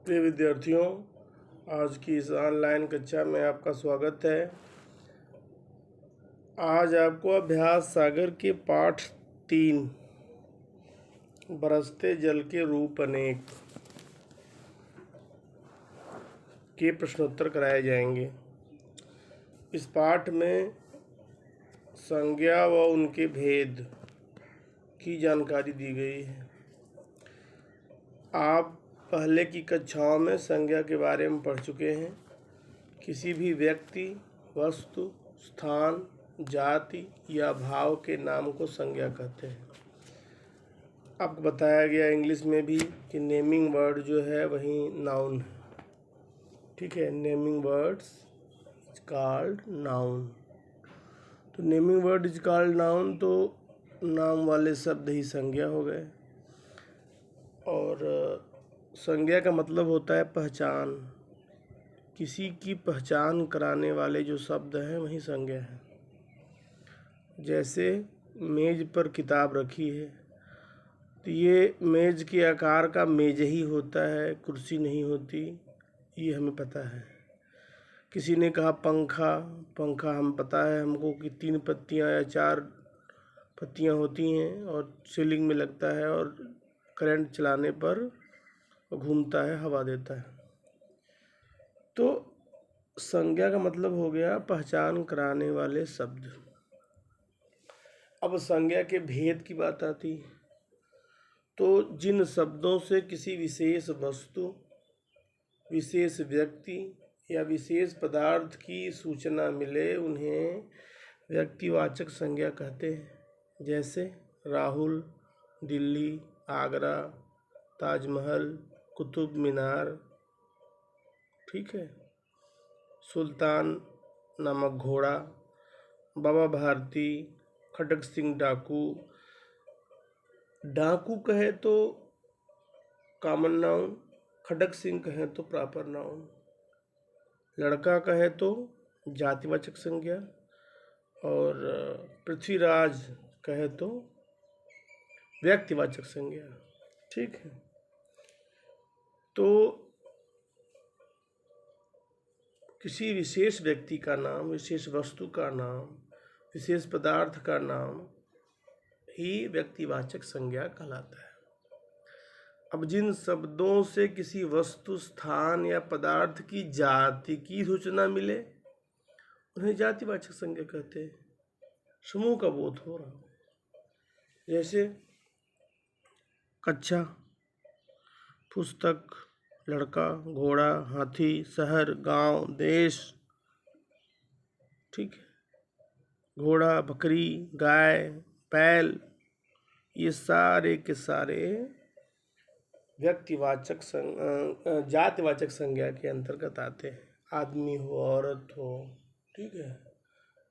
प्रिय विद्यार्थियों, आज की इस ऑनलाइन कक्षा में आपका स्वागत है। आज आपको अभ्यास सागर के पाठ 3 बरसते जल के रूप अनेक के प्रश्नोत्तर कराए जाएंगे। इस पाठ में संज्ञा व उनके भेद की जानकारी दी गई है। आप पहले की कक्षाओं में संज्ञा के बारे में पढ़ चुके हैं। किसी भी व्यक्ति, वस्तु, स्थान, जाति या भाव के नाम को संज्ञा कहते हैं। आपको बताया गया इंग्लिश में भी कि नेमिंग वर्ड जो है वही नाउन है। ठीक है, naming words is called noun. तो naming word is called noun, तो नाम वाले शब्द ही संज्ञा हो गए। और संज्ञा का मतलब होता है पहचान। किसी की पहचान कराने वाले जो शब्द हैं वही संज्ञा है। जैसे मेज पर किताब रखी है, तो ये मेज के आकार का मेज ही होता है, कुर्सी नहीं होती, ये हमें पता है। किसी ने कहा पंखा, पंखा हम पता है हमको कि 3 पत्तियां या 4 पत्तियां होती हैं और सीलिंग में लगता है और करंट चलाने पर घूमता है, हवा देता है। तो संज्ञा का मतलब हो गया पहचान कराने वाले शब्द। अब संज्ञा के भेद की बात आती है। तो जिन शब्दों से किसी विशेष वस्तु, विशेष व्यक्ति या विशेष पदार्थ की सूचना मिले उन्हें व्यक्तिवाचक संज्ञा कहते हैं। जैसे राहुल, दिल्ली, आगरा, ताजमहल, कुतुब मीनार, ठीक है, सुल्तान नामक घोड़ा, बाबा भारती, खटक सिंह डाकू। डाकू कहे तो कॉमन नाउन, खटक सिंह कहे तो प्रॉपर नाउन, लड़का कहे तो जातिवाचक संज्ञा और पृथ्वीराज कहे तो व्यक्तिवाचक संज्ञा। ठीक है, तो किसी विशेष व्यक्ति का नाम, विशेष वस्तु का नाम, विशेष पदार्थ का नाम ही व्यक्तिवाचक संज्ञा कहलाता है। अब जिन शब्दों से किसी वस्तु, स्थान या पदार्थ की जाति की सूचना मिले उन्हें जातिवाचक संज्ञा कहते हैं। समूह का बोध हो रहा। जैसे कक्षा, पुस्तक, लड़का, घोड़ा, हाथी, शहर, गांव, देश, ठीक है, घोड़ा, बकरी, गाय, बैल, ये सारे के सारे व्यक्तिवाचक जातिवाचक संज्ञा के अंतर्गत आते हैं। आदमी हो, औरत हो, ठीक है,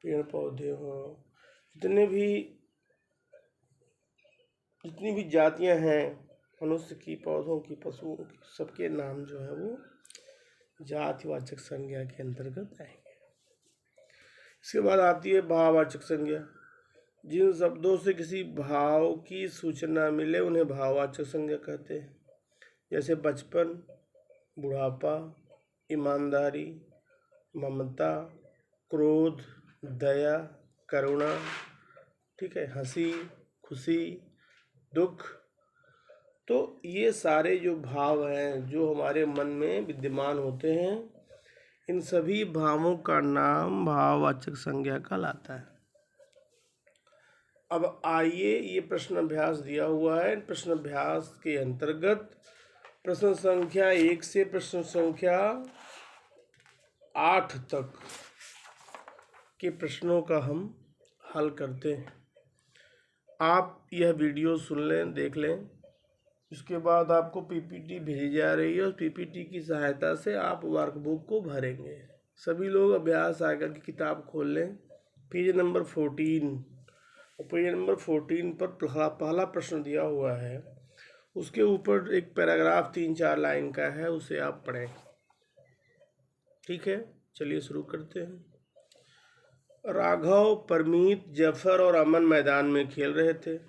पेड़ पौधे हो, जितनी भी जातियां हैं, मनुष्य की, पौधों की, पशुओं की, सबके नाम जो है वो जातिवाचक संज्ञा के अंतर्गत आएंगे। इसके बाद आती है भाववाचक संज्ञा। जिन शब्दों से किसी भाव की सूचना मिले उन्हें भाववाचक संज्ञा कहते हैं। जैसे बचपन, बुढ़ापा, ईमानदारी, ममता, क्रोध, दया, करुणा, ठीक है, हंसी, खुशी, दुख। तो ये सारे जो भाव हैं जो हमारे मन में विद्यमान होते हैं, इन सभी भावों का नाम भाववाचक संज्ञा कहलाता है। अब आइए, ये प्रश्न अभ्यास दिया हुआ है। प्रश्न अभ्यास के अंतर्गत प्रश्न संख्या 1 से प्रश्न संख्या 8 तक के प्रश्नों का हम हल करते हैं। आप यह वीडियो सुन लें, देख लें। इसके बाद आपको पीपीटी भेजी जा रही है और पीपीटी की सहायता से आप वर्कबुक को भरेंगे। सभी लोग अभ्यास आकर की किताब खोल लें, पेज नंबर 14। पेज नंबर 14 पर पहला प्रश्न दिया हुआ है, उसके ऊपर एक पैराग्राफ 3-4 लाइन का है, उसे आप पढ़ें। ठीक है, चलिए शुरू करते हैं। राघव, परमीत, जफर और अमन मैदान में खेल रहे थे।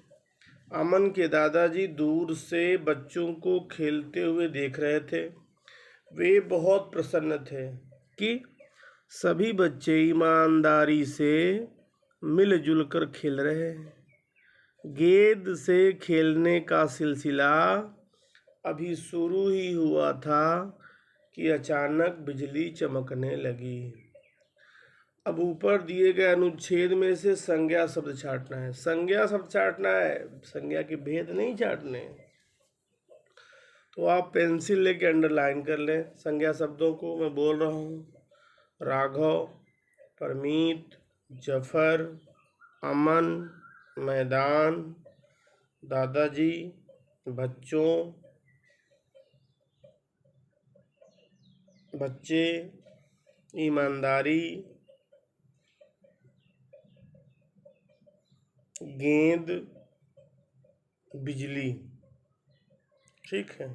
अमन के दादाजी दूर से बच्चों को खेलते हुए देख रहे थे। वे बहुत प्रसन्न थे कि सभी बच्चे ईमानदारी से मिलजुल कर खेल रहे हैं। गेंद से खेलने का सिलसिला अभी शुरू ही हुआ था कि अचानक बिजली चमकने लगी। अब ऊपर दिए गए अनुच्छेद में से संज्ञा शब्द छांटना है। संज्ञा शब्द छांटना है, संज्ञा के भेद नहीं छांटने। तो आप पेंसिल लेके अंडरलाइन कर लें संज्ञा शब्दों को। मैं बोल रहा हूँ, राघव, परमीत, जफर, अमन, मैदान, दादाजी, बच्चों, बच्चे, ईमानदारी, गेंद, बिजली। ठीक है,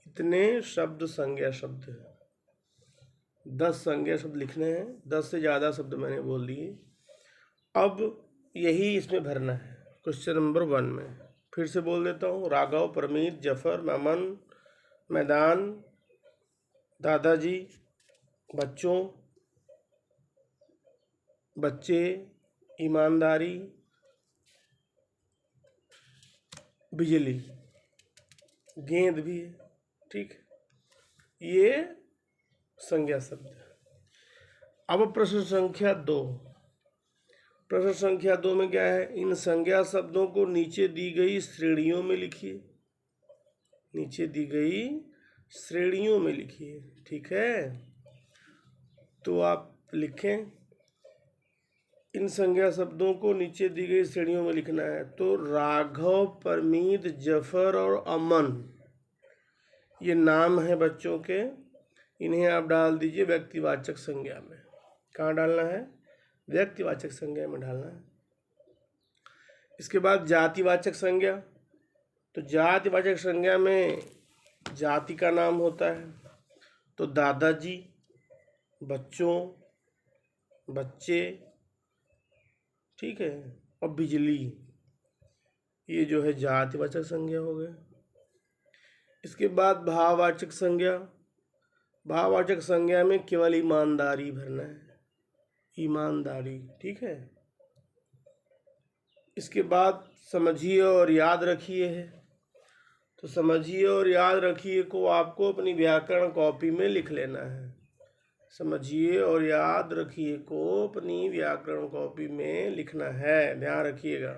इतने शब्द संज्ञा शब्द हैं। 10 संज्ञा शब्द लिखने हैं, 10 से ज़्यादा शब्द मैंने बोल दिए। अब यही इसमें भरना है क्वेश्चन नंबर 1 में। फिर से बोल देता हूँ, राघव, परमीत, जफर, अमन, मैदान, दादाजी, बच्चों, बच्चे, ईमानदारी, बिजली, गेंद भी है। ठीक है, ये संज्ञा शब्द है। अब प्रश्न संख्या 2। प्रश्न संख्या 2 में क्या है? इन संज्ञा शब्दों को नीचे दी गई श्रेणियों में लिखिए। नीचे दी गई श्रेणियों में लिखिए। ठीक है, तो आप लिखें, इन संज्ञा शब्दों को नीचे दी गई श्रेणियों में लिखना है। तो राघव, परमीत, जफर और अमन, ये नाम है बच्चों के। इन्हें आप डाल दीजिए व्यक्तिवाचक संज्ञा में। कहाँ डालना है? व्यक्तिवाचक संज्ञा में डालना है। इसके बाद जातिवाचक संज्ञा। तो जातिवाचक संज्ञा में जाति का नाम होता है। तो दादाजी, बच्चों, बच्चे, ठीक है, और बिजली, ये जो है जातिवाचक संज्ञा हो गए। इसके बाद भाववाचक संज्ञा। भाववाचक संज्ञा में केवल ईमानदारी भरना है, ईमानदारी। ठीक है, इसके बाद समझिए और याद रखिए है। तो समझिए और याद रखिए को आपको अपनी व्याकरण कॉपी में लिख लेना है। समझिए और याद रखिए को अपनी व्याकरण कॉपी में लिखना है, ध्यान रखिएगा।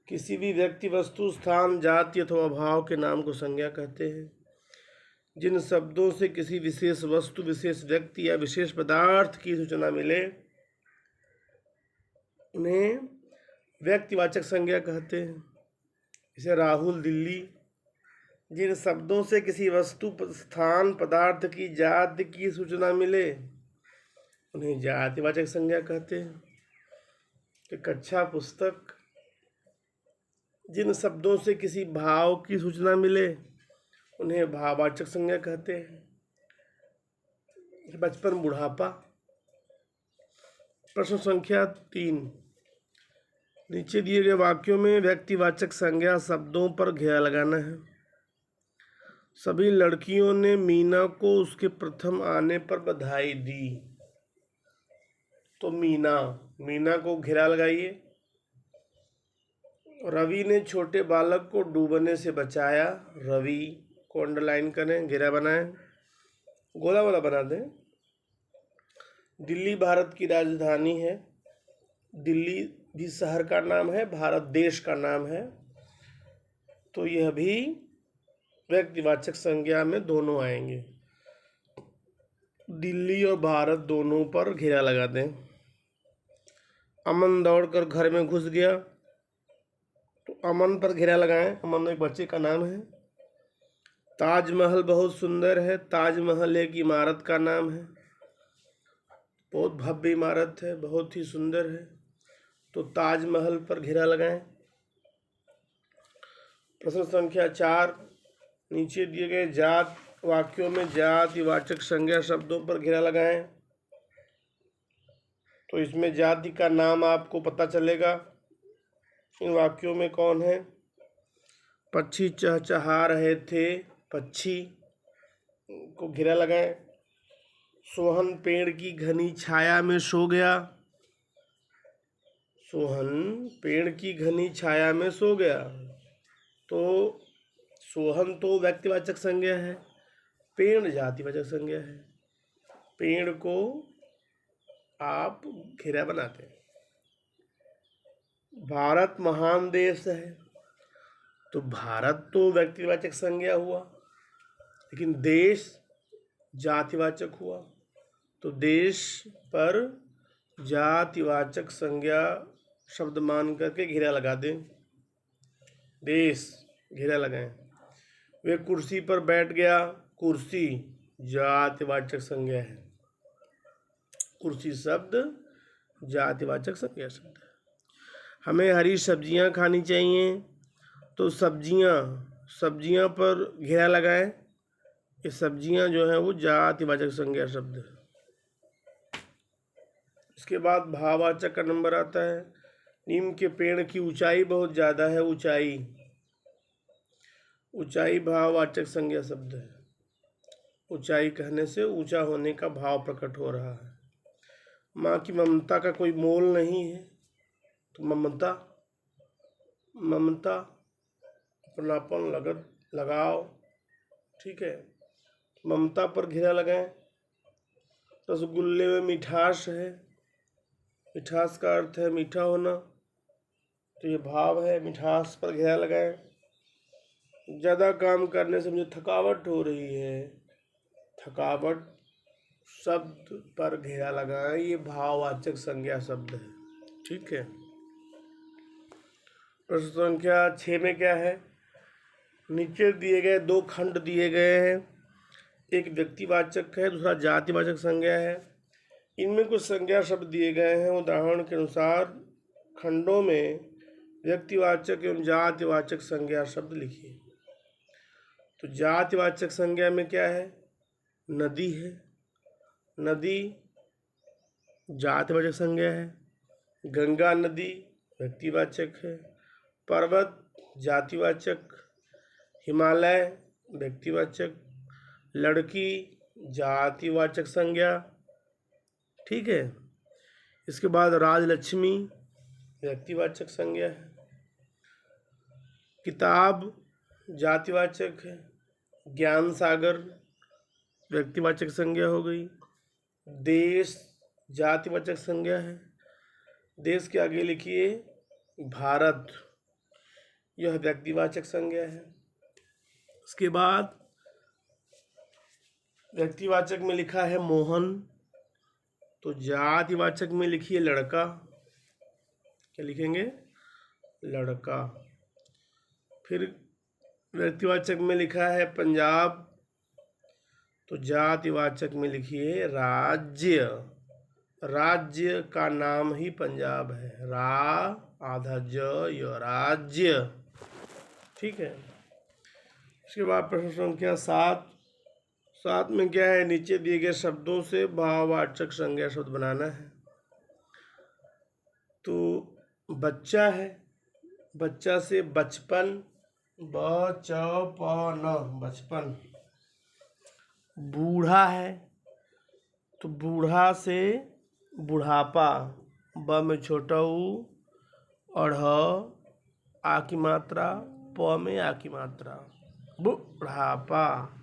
किसी भी व्यक्ति, वस्तु, स्थान, जाति अथवा भाव के नाम को संज्ञा कहते हैं। जिन शब्दों से किसी विशेष वस्तु, विशेष व्यक्ति या विशेष पदार्थ की सूचना मिले उन्हें व्यक्तिवाचक संज्ञा कहते हैं। जैसे राहुल, दिल्ली। जिन शब्दों से किसी वस्तु, स्थान, पदार्थ की जाति की सूचना मिले उन्हें जातिवाचक संज्ञा कहते हैं। कि कक्षा, पुस्तक। जिन शब्दों से किसी भाव की सूचना मिले उन्हें भाववाचक संज्ञा कहते हैं। बचपन, बुढ़ापा। प्रश्न संख्या 3। नीचे दिए गए वाक्यों में व्यक्तिवाचक संज्ञा शब्दों पर घेरा लगाना है। सभी लड़कियों ने मीना को उसके प्रथम आने पर बधाई दी। तो मीना, मीना को घेरा लगाइए। रवि ने छोटे बालक को डूबने से बचाया। रवि को अंडरलाइन करें, घेरा बनाएं, गोला वाला बना दें। दिल्ली भारत की राजधानी है। दिल्ली भी शहर का नाम है, भारत देश का नाम है। तो यह भी व्यक्तिवाचक संज्ञा में दोनों आएंगे। दिल्ली और भारत दोनों पर घेरा लगा दें। अमन दौड़कर घर में घुस गया। तो अमन पर घेरा लगाएं, अमन एक बच्चे का नाम है। ताजमहल बहुत सुंदर है। ताजमहल एक इमारत का नाम है, बहुत भव्य इमारत है, बहुत ही सुंदर है। तो ताजमहल पर घेरा लगाएं। प्रश्न संख्या 4। नीचे दिए गए जात वाक्यों में जातिवाचक संज्ञा शब्दों पर घेरा लगाएं। तो इसमें जाति का नाम आपको पता चलेगा। इन वाक्यों में कौन है? पक्षी चहचहा रहे थे, पक्षी। को घेरा लगाएं। सोहन पेड़ की घनी छाया में सो गया। सोहन पेड़ की घनी छाया में सो गया। तो सोहन तो व्यक्तिवाचक संज्ञा है, पेड़ जातिवाचक संज्ञा है। पेड़ को आप घेरा बनाते हैं। भारत महान देश है, तो भारत तो व्यक्तिवाचक संज्ञा हुआ, लेकिन देश जातिवाचक हुआ, तो देश पर जातिवाचक संज्ञा शब्द मान करके घेरा लगा दें। देश घेरा लगाएं। वे कुर्सी पर बैठ गया। कुर्सी जातिवाचक संज्ञा है। कुर्सी शब्द जातिवाचक संज्ञा शब्द है। हमें हरी सब्जियां खानी चाहिए, तो सब्जियां पर घेरा लगाएं। ये सब्जियां जो है वो जातिवाचक संज्ञा शब्द है। इसके बाद भाववाचक का नंबर आता है। नीम के पेड़ की ऊंचाई बहुत ज़्यादा है। ऊंचाई भाववाचक संज्ञा शब्द है। ऊंचाई कहने से ऊंचा होने का भाव प्रकट हो रहा है। माँ की ममता का कोई मोल नहीं है, तो ममता अपनापन लगाओ, ठीक है। ममता पर घेरा लगाएं। रसगुल्ले में मिठास है। मिठास का अर्थ है मीठा होना, तो ये भाव है। मिठास पर घेरा लगाएं। ज़्यादा काम करने से मुझे थकावट हो रही है। थकावट शब्द पर घेरा लगाएं। ये भाववाचक संज्ञा शब्द है, ठीक है। प्रश्न संख्या 6 में क्या है? नीचे दिए गए 2 खंड दिए गए हैं। एक व्यक्तिवाचक है, दूसरा जातिवाचक संज्ञा है। इनमें कुछ संज्ञा शब्द दिए गए हैं। उदाहरण के अनुसार खंडों में व्यक्तिवाचक एवं जातिवाचक संज्ञा शब्द लिखिए। तो जातिवाचक संज्ञा में क्या है? नदी है। नदी जातिवाचक संज्ञा है। गंगा नदी व्यक्तिवाचक है। पर्वत जातिवाचक। हिमालय व्यक्तिवाचक। लड़की जातिवाचक संज्ञा, ठीक है। इसके बाद राजलक्ष्मी व्यक्तिवाचक संज्ञा है। किताब जातिवाचक है। ज्ञान सागर व्यक्तिवाचक संज्ञा हो गई। देश जातिवाचक संज्ञा है। देश के आगे लिखिए भारत, यह व्यक्तिवाचक संज्ञा है। इसके बाद व्यक्तिवाचक में लिखा है मोहन, तो जातिवाचक में लिखिए लड़का। क्या लिखेंगे? लड़का। फिर व्यक्तिवाचक में लिखा है पंजाब, तो जातिवाचक में लिखिए राज्य। राज्य का नाम ही पंजाब है। आधा ज राज्य, ठीक है। इसके बाद प्रश्न संख्या 7 में क्या है? नीचे दिए गए शब्दों से भाववाचक संज्ञा शब्द बनाना है। तो बच्चा है, बच्चा से बचपन, बचपन। बूढ़ा है, तो बूढ़ा से बुढ़ापा, ब में छोटा ऊ और आ की मात्रा, प में आ की मात्रा, बुढ़ापा।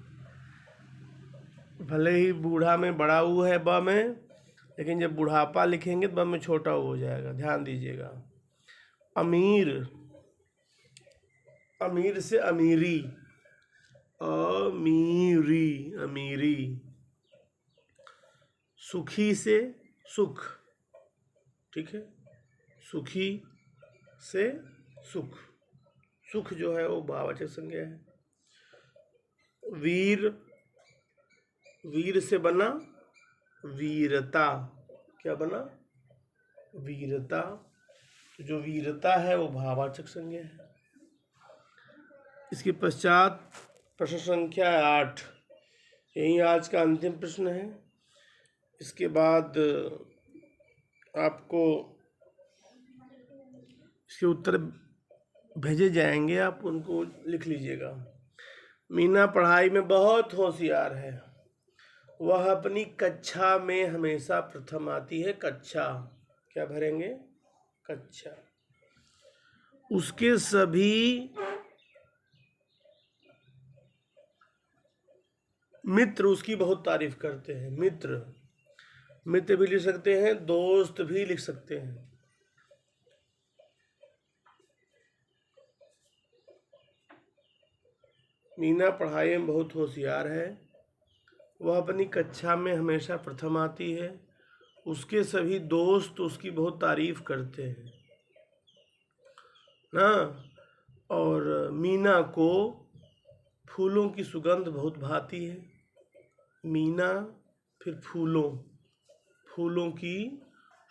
भले ही बूढ़ा में बड़ा ऊ है ब में, लेकिन जब बुढ़ापा लिखेंगे तो ब में छोटा ऊ हो जाएगा, ध्यान दीजिएगा। अमीर, अमीर से अमीरी, अमीरी। सुखी से सुख, ठीक है। सुखी से सुख, सुख जो है वो भाववाचक संज्ञा है। वीर से बना वीरता। क्या बना? वीरता। तो जो वीरता है वो भाववाचक संज्ञा है। इसके पश्चात प्रश्न संख्या 8, यही आज का अंतिम प्रश्न है। इसके बाद आपको इसके उत्तर भेजे जाएंगे, आप उनको लिख लीजिएगा। मीना पढ़ाई में बहुत होशियार है। वह अपनी कक्षा में हमेशा प्रथम आती है। कक्षा क्या भरेंगे? कक्षा। उसके सभी मित्र उसकी बहुत तारीफ करते हैं। मित्र, मित्र भी लिख सकते हैं, दोस्त भी लिख सकते हैं। मीना पढ़ाई में बहुत होशियार है। वह अपनी कक्षा में हमेशा प्रथम आती है। उसके सभी दोस्त उसकी बहुत तारीफ करते हैं ना। और मीना को फूलों की सुगंध बहुत भाती है। मीना फिर फूलों की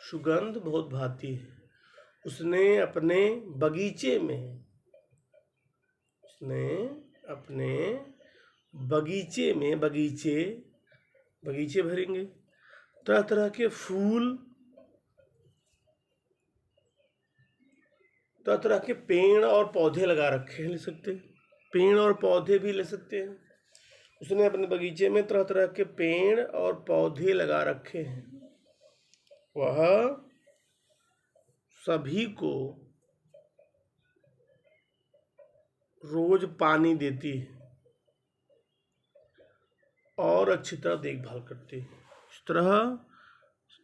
सुगंध बहुत भाती है। उसने अपने बगीचे में बगीचे भरेंगे। तरह तरह के फूल, तरह तरह के पेड़ और पौधे लगा रखे हैं, ले सकते हैं। पेड़ और पौधे भी ले सकते हैं। उसने अपने बगीचे में तरह तरह के पेड़ और पौधे लगा रखे हैं। वह सभी को रोज पानी देती है और अच्छी तरह देखभाल करती है। इस तरह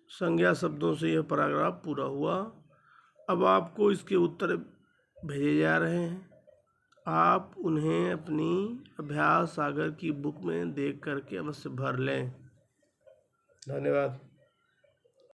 संज्ञा शब्दों से यह पैराग्राफ पूरा हुआ। अब आपको इसके उत्तर भेजे जा रहे हैं। आप उन्हें अपनी अभ्यास सागर की बुक में देख करके अवश्य भर लें। धन्यवाद।